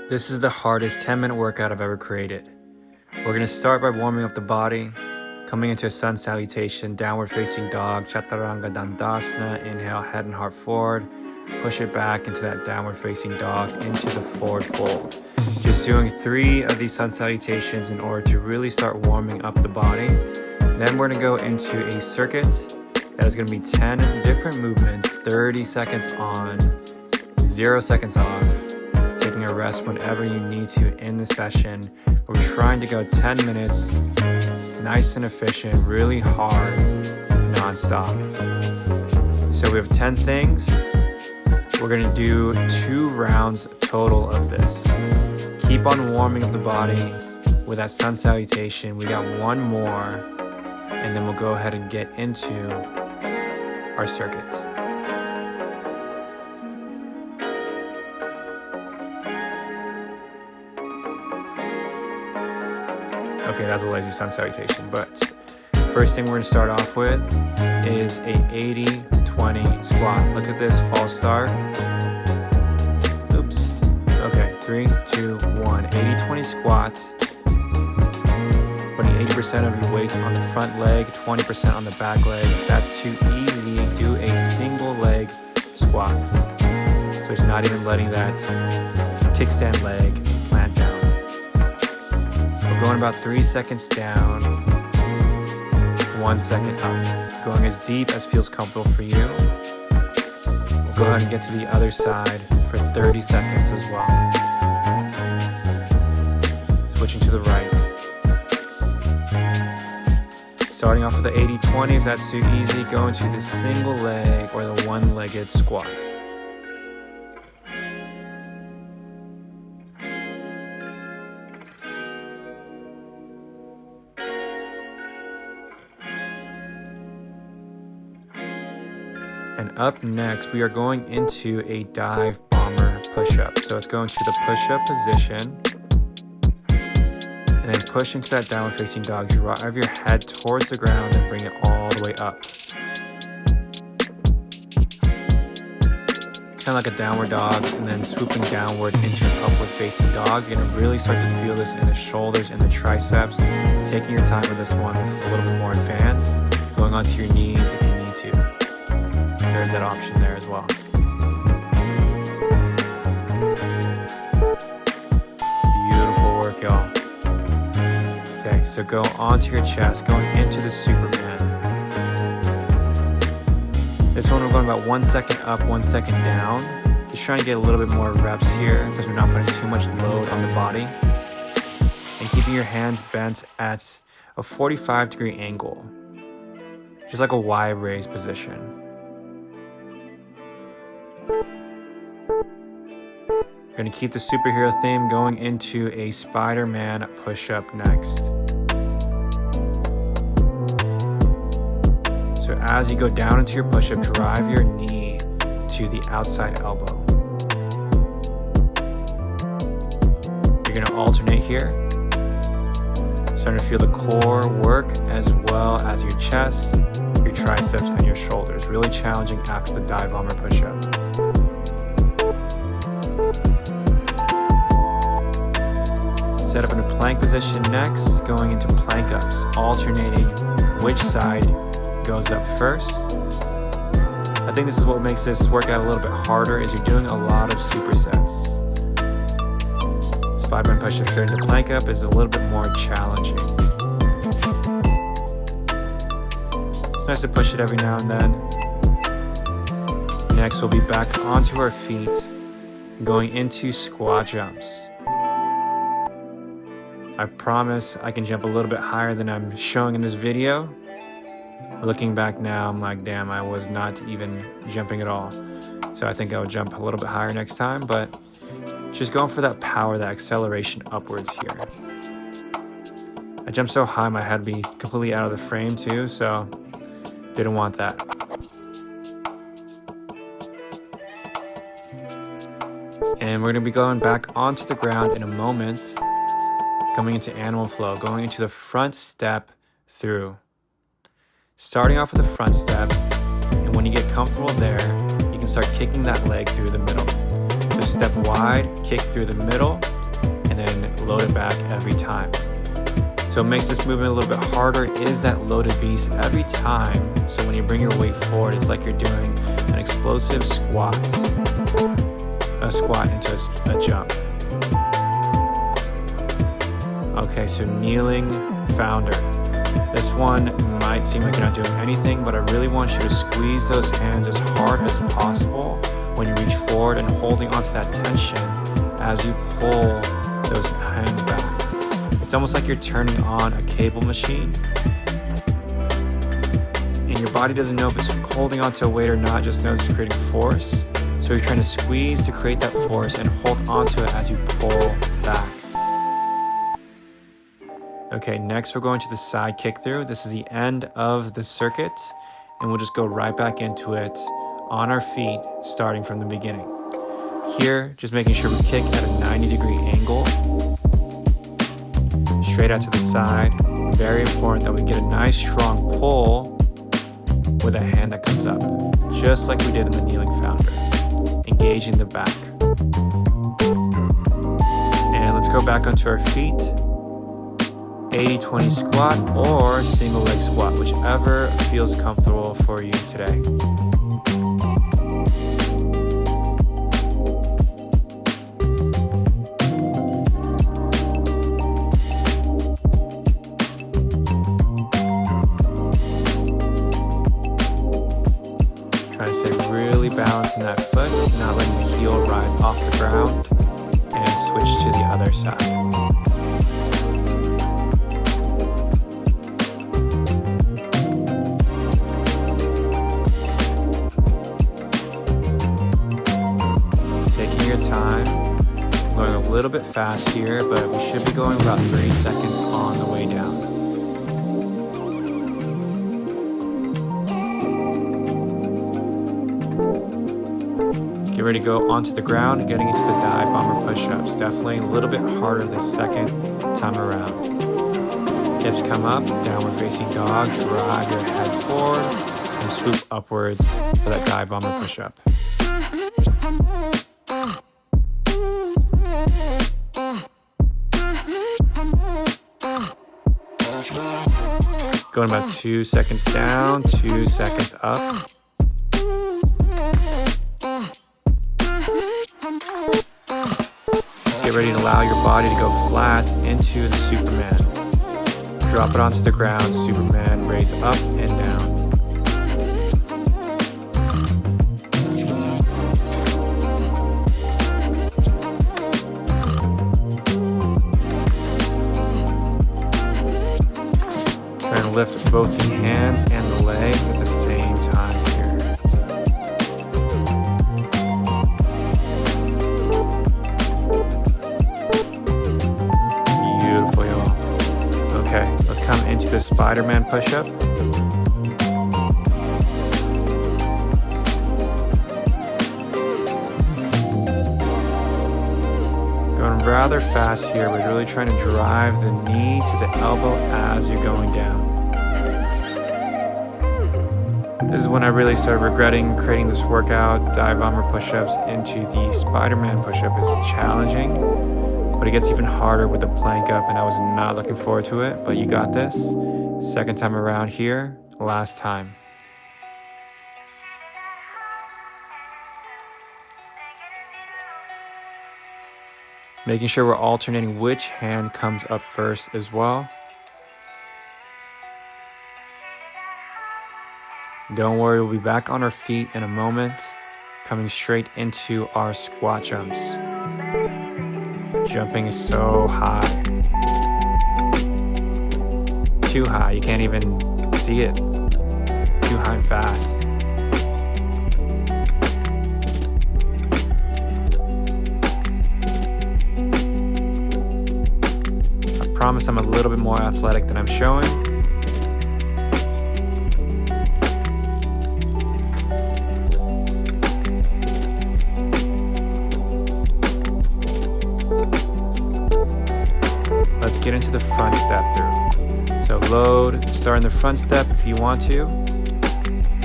This is the hardest 10-minute workout I've ever created. We're gonna start by warming up the body, coming into a sun salutation, downward facing dog, chaturanga dandasana. Inhale, head and heart forward. Push it back into that downward facing dog, into the forward fold. Just doing 3 of these sun salutations in order to really start warming up the body. Then we're gonna go into a circuit that is gonna be 10 different movements, 30 seconds on, 0 seconds off. Taking a rest whenever you need to in the session. We're trying to go 10 minutes, nice and efficient, really hard, non-stop. So we have 10 things. We're gonna do 2 rounds total of this. Keep on warming up the body with that sun salutation. We got 1 more, and then we'll go ahead and get into our circuit. Okay, that's a lazy sun salutation, but first thing we're gonna start off with is a 80-20 squat. Look at this false start. Oops. Okay, 3, 2, 1. 80-20 squat. Putting 80% of your weight on the front leg, 20% on the back leg. If that's too easy, do a single leg squat. So it's not even letting that kickstand leg plant down. Going about 3 seconds down, 1 second up. Going as deep as feels comfortable for you. We'll go ahead and get to the other side for 30 seconds as well. Switching to the right. Starting off with the 80-20, if that's too easy, go into the single leg or the one-legged squat. And up next, we are going into a dive bomber push-up. So it's going to the push-up position, and then push into that downward facing dog. Drive your head towards the ground and bring it all the way up. Kind of like a downward dog, and then swooping downward into an upward facing dog. You're gonna really start to feel this in the shoulders and the triceps. Taking your time with this one. This is a little bit more advanced. Going onto your knees if you need to. There's that option there as well. Beautiful work, y'all. Okay, so go onto your chest, going into the Superman. This one we're going about 1 second up, 1 second down. Just trying to get a little bit more reps here because we're not putting too much load on the body. And keeping your hands bent at a 45-degree angle. Just like a Y raise position. Gonna keep the superhero theme, going into a Spider-Man push-up next. So as you go down into your push-up, drive your knee to the outside elbow. You're gonna alternate here. Starting to feel the core work as well as your chest, your triceps, and your shoulders. Really challenging after the dive bomber push-up. Set up in a plank position next, going into plank ups, alternating which side goes up first. I think this is what makes this workout a little bit harder, is you're doing a lot of supersets. Spider-Man push-up straight into plank up is a little bit more challenging. It's nice to push it every now and then. Next, we'll be back onto our feet, going into squat jumps. I promise I can jump a little bit higher than I'm showing in this video. Looking back now, I'm like, damn, I was not even jumping at all. So I think I would jump a little bit higher next time, but just going for that power, that acceleration upwards here. I jumped so high, my head would be completely out of the frame too, so didn't want that. And we're gonna be going back onto the ground in a moment. Coming into animal flow, going into the front step through. Starting off with the front step, and when you get comfortable there, you can start kicking that leg through the middle. So step wide, kick through the middle, then load it back every time. So what makes this movement a little bit harder is that loaded beast every time. So when you bring your weight forward, it's like you're doing an explosive squat. A squat into a jump. Okay, so kneeling founder. This one might seem like you're not doing anything, but I really want you to squeeze those hands as hard as possible when you reach forward and holding onto that tension as you pull those hands back. It's almost like you're turning on a cable machine and your body doesn't know if it's holding onto a weight or not, just knows it's creating force. So you're trying to squeeze to create that force and hold onto it as you pull back. Okay, next we're going to the side kick through. This is the end of the circuit and we'll just go right back into it on our feet, starting from the beginning. Here, just making sure we kick at a 90-degree angle, straight out to the side. Very important that we get a nice strong pull with a hand that comes up, just like we did in the kneeling founder, engaging the back. And let's go back onto our feet. 80-20 squat or single leg squat, whichever feels comfortable for you today. Try to stay really balanced in that foot, not letting the heel rise off the ground, and switch to the other side. Time. I'm going a little bit fast here, but we should be going about 30 seconds on the way down. Let's get ready to go onto the ground and getting into the dive bomber push-ups. Definitely a little bit harder the second time around. Hips come up, downward facing dog, drive your head forward, and swoop upwards for that dive bomber push-up. Going about 2 seconds down, 2 seconds up. Get ready to allow your body to go flat into the Superman. Drop it onto the ground, Superman, raise up and down. Lift both the hands and the legs at the same time here. Beautiful, y'all. Okay, let's come into the Spider-Man push-up. Going rather fast here, but really trying to drive the knee to the elbow as you're going down. This is when I really started regretting creating this workout. Dive bomber push-ups into the Spider-Man push-up is challenging, but it gets even harder with the plank up, and I was not looking forward to it, but you got this. Second time around here, last time. Making sure we're alternating which hand comes up first as well. Don't worry, we'll be back on our feet in a moment, coming straight into our squat jumps. Jumping is so high. Too high, you can't even see it. Too high and fast. I promise I'm a little bit more athletic than I'm showing. Let's get into the front step through. So load, start in the front step if you want to.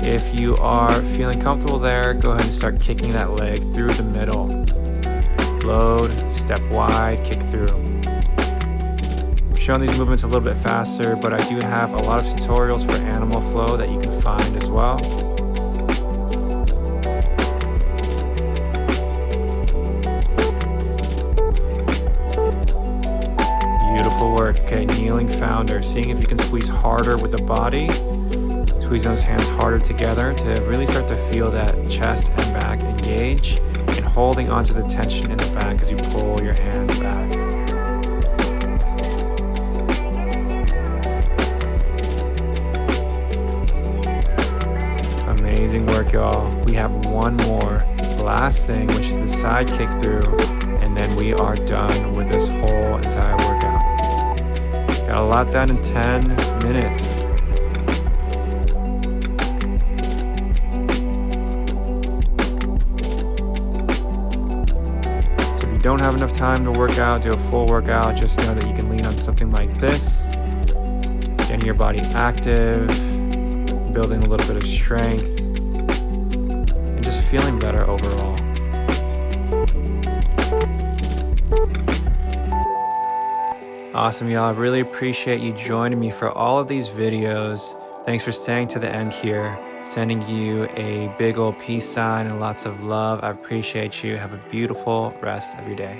If you are feeling comfortable there, go ahead and start kicking that leg through the middle. explode, step wide, kick through. I'm showing these movements a little bit faster, but I do have a lot of tutorials for animal flow that you can find as well. Beautiful work. Okay, kneeling founder, seeing if you can squeeze harder with the body. Squeeze those hands harder together to really start to feel that chest and back engage, and holding onto the tension in the back as you pull your hands back. Amazing work, y'all. We have one more last thing, which is the side kick through, and then we are done with this whole entire workout. Got a lot done in 10 minutes. Don't have enough time to work out, do a full workout, just know that you can lean on something like this, getting your body active, building a little bit of strength, and just feeling better overall. Awesome, y'all. I really appreciate you joining me for all of these videos. Thanks for staying to the end here. Sending you a big old peace sign and lots of love. I appreciate you. Have a beautiful rest of your day.